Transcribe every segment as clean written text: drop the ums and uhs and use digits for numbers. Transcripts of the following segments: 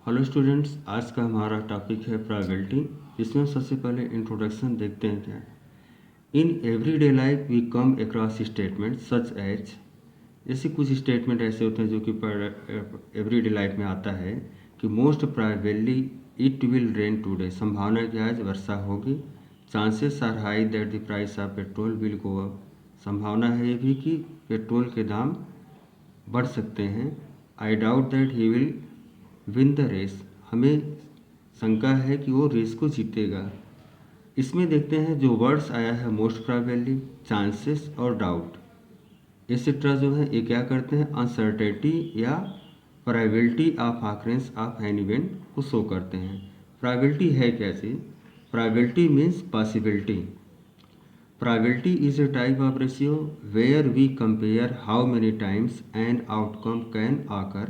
Hello students, आज का हमारा टॉपिक है प्रोबेबिलिटी, जिसमें हम सबसे पहले इंट्रोडक्शन देखते हैं क्या है। In everyday life we come across statement such as, जैसे कुछ स्टेटमेंट ऐसे होते हैं जो कि एवरीडे लाइफ में आता है कि most probably it will rain today, संभावना कि आज वर्षा होगी। Chances are high that the price of petrol will go up, संभावना है ये भी कि पेट्रोल के दाम बढ़ सकते हैं। I doubt that he will win the race, हमें शंका है कि वो रेस को जीतेगा। इसमें देखते हैं जो वर्ड्स आया है मोस्ट प्रोबेबली, चांसेस और डाउट, एक्सेट्रा जो है ये क्या करते हैं, अनसर्टेनिटी या probability of occurrence of an event को शो करते हैं। प्रोबेबिलिटी है क्या चीज़? Probability means possibility. Probability is a type of ratio where we compare how many times an outcome can occur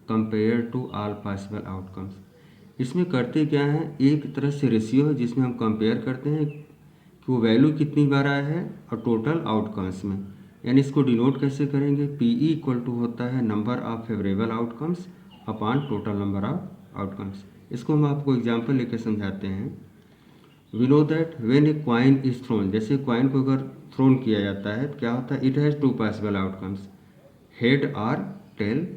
compared to all possible outcomes। इसमें करते क्या है, एक तरह से रेशियो है जिसमें हम कंपेयर करते हैं कि वो वैल्यू कितनी बार आया है और टोटल आउटकम्स में। यानी इसको डिनोट कैसे करेंगे, पी ई इक्वल टू होता है number of favourable outcomes upon total number of outcomes. इसको हम आपको एग्जाम्पल लेकर समझाते हैं। We know that when a coin is thrown, जैसे क्वाइन को अगर थ्रोन किया जाता है तो क्या होता है, it has two possible outcomes, head और tail,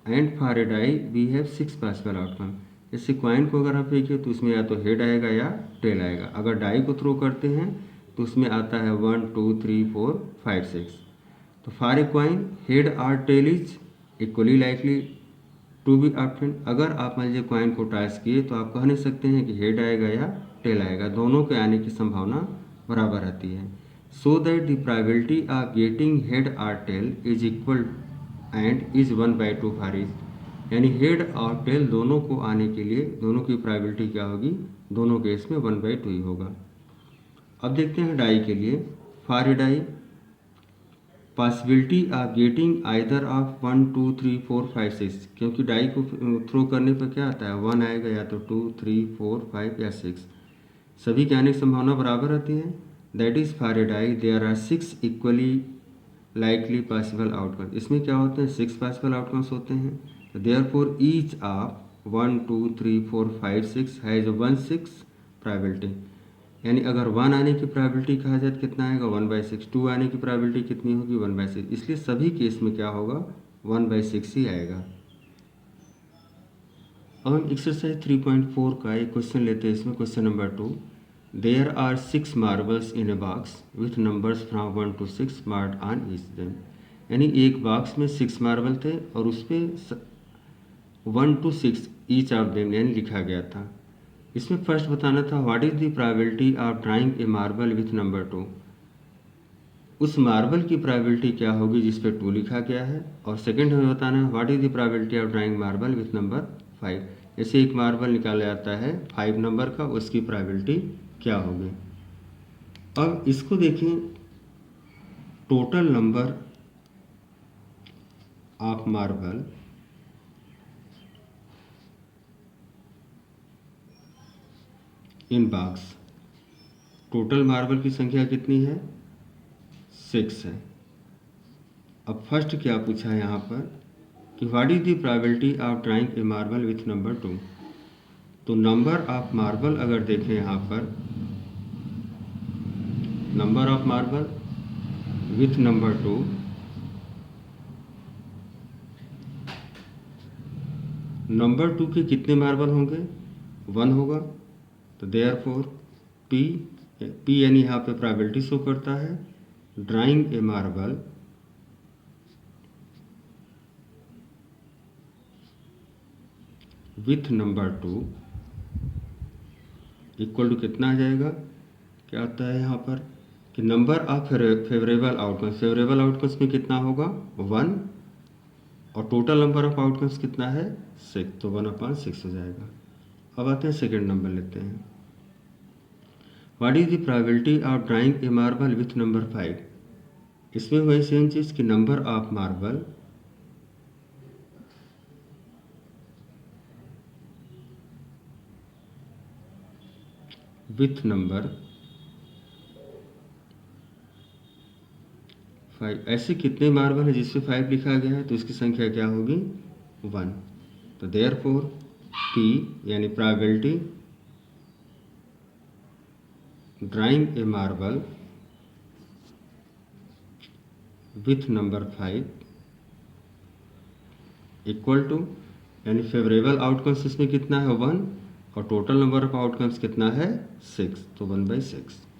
and for a die we have 6 possible outcome. जैसे क्वाइन को अगर आप देखिए तो उसमें या तो हेड आएगा या टेल आएगा। अगर डाई को थ्रो करते हैं तो उसमें आता है 1 2 3 4 5 6। तो फॉर ए क्वाइन हेड और tail is equally likely to be obtain. अगर आप मान लीजिए क्वाइन को टॉस किए तो आप कह नहीं सकते हैं कि हेड आएगा या टेल आएगा, दोनों के आने की संभावना बराबर रहती है। So that the probability of getting head और tail is equal and is 1/2 for is, यानी हेड और टेल दोनों को आने के लिए दोनों की प्रोबेबिलिटी क्या होगी, दोनों केस में 1/2 ही होगा। अब देखते हैं डाई के लिए। For a die possibility of getting either of 1 2 3 4 5 6, क्योंकि डाई को थ्रो करने पर क्या आता है, 1 आएगा या तो 2 3 4 5 या 6, सभी के आने की संभावना बराबर रहती है। That is for a die there are 6 equally likely possible outcome. इसमें क्या होते हैं, 6 पॉसिबल आउटकम्स होते हैं। Therefore each of 1 2 3 4 5 6 has 1/6 probability, यानी अगर 1 आने की प्रोबेबिलिटी कहा जाए तो कितना आएगा, 1/6। 2 आने की प्रोबेबिलिटी कितनी होगी, 1/6। इसलिए सभी केस में क्या होगा, 1/6 ही आएगा। अब हम एक्सरसाइज 3.4 का एक क्वेश्चन लेते हैं। इसमें question number 2, there are 6 marbles in a box with numbers from 1 to 6 marked on each them, यानी एक बॉक्स में 6 मार्बल थे और उस पर 1 to 6 ईच ऑफ देम यानी लिखा गया था। इसमें फर्स्ट बताना था what is the probability of drawing a marble with number 2, उस मार्बल की प्रोबेबिलिटी क्या होगी जिस पे 2 लिखा गया है। और सेकंड हमें बताना है what is the probability of drawing marble with number 5, जैसे एक मार्बल निकाला जाता है 5 नंबर का, उसकी प्रोबेबिलिटी क्या होगी। अब इसको देखें, total number of marble in box, total marble की संख्या कितनी है, 6 है। अब फर्स्ट क्या पूछा है यहाँ पर कि what is the probability of drawing a marble with number 2। तो नंबर ऑफ मार्बल अगर देखें यहाँ पर, number of marble with number 2, number 2 के कितने मार्बल होंगे, 1 होगा। तो देयरफॉर पी, पी यानी यहाँ पे प्रोबेबिलिटी शो करता है, drawing a marble with number 2 equal to कितना आ जाएगा, क्या आता है यहाँ पर कि number of favourable outcomes, favourable outcomes में कितना होगा, 1, और टोटल नंबर ऑफ आउटकम्स कितना है, 6, तो 1/6 हो जाएगा। अब आते हैं सेकेंड नंबर लेते हैं। What is the probability of drawing a marble with number 5, इसमें वही सेम चीज़ कि number of marble with number 5, ऐसे कितने मार्बल है जिसपे 5 लिखा गया है, तो इसकी संख्या क्या होगी, 1। तो देयरफॉर P यानी probability drawing a marble with number 5 equal to, यानी फेवरेबल आउटकम्स इसमें कितना है 1 और टोटल नंबर ऑफ आउटकम्स कितना है 6, तो 1/6।